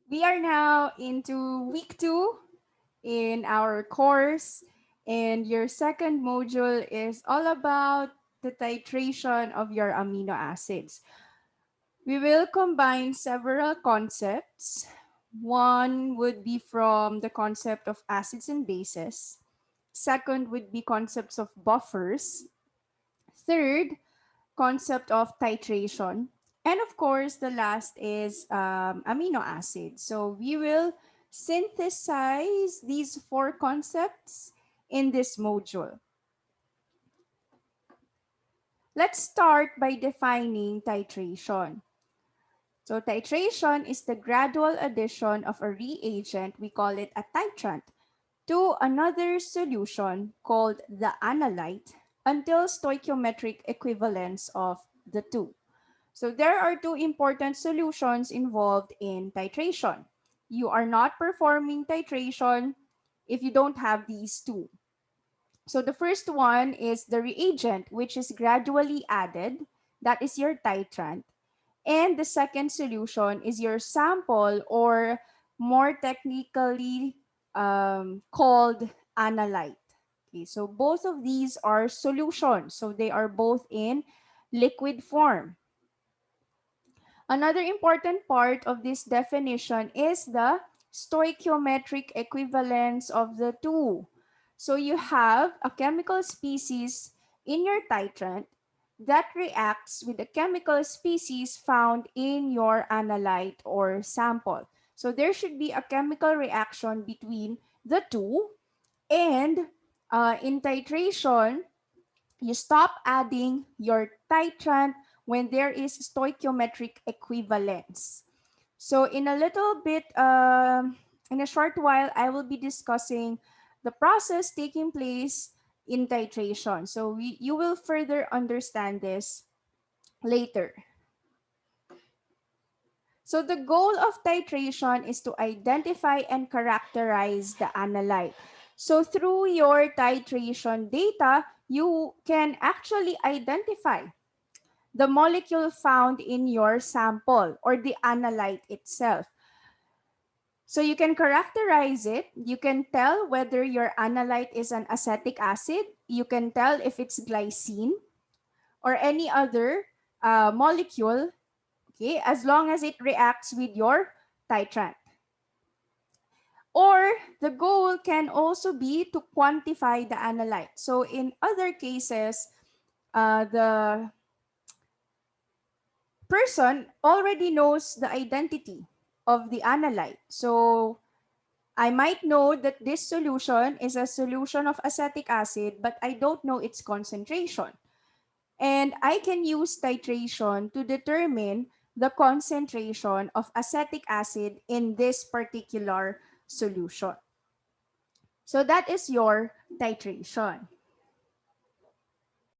We are now into week 2 in our course, and your second module is all about the titration of your amino acids. We will combine several concepts. One would be from the concept of acids and bases. Second would be concepts of buffers. Third, concept of titration. And of course, the last is amino acids. So we will synthesize these 4 concepts in this module. Let's start by defining titration. So titration is the gradual addition of a reagent, we call it a titrant, to another solution called the analyte until stoichiometric equivalence of the two. So there are 2 important solutions involved in titration. You are not performing titration if you don't have these 2. So the first one is the reagent, which is gradually added. That is your titrant. And the second solution is your sample, or more technically called analyte. Okay, so both of these are solutions. So they are both in liquid form. Another important part of this definition is the stoichiometric equivalence of the two. So you have a chemical species in your titrant that reacts with the chemical species found in your analyte or sample. So there should be a chemical reaction between the two, and in titration, you stop adding your titrant when there is stoichiometric equivalence. So in a short while, I will be discussing the process taking place in titration. So you will further understand this later. So the goal of titration is to identify and characterize the analyte. So through your titration data, you can actually identify the molecule found in your sample or the analyte itself. So you can characterize it. You can tell whether your analyte is an acetic acid. You can tell if it's glycine or any other molecule, okay, as long as it reacts with your titrant. Or the goal can also be to quantify the analyte. So in other cases, the person already knows the identity of the analyte. So I might know that this solution is a solution of acetic acid, but I don't know its concentration. And I can use titration to determine the concentration of acetic acid in this particular solution. So that is your titration.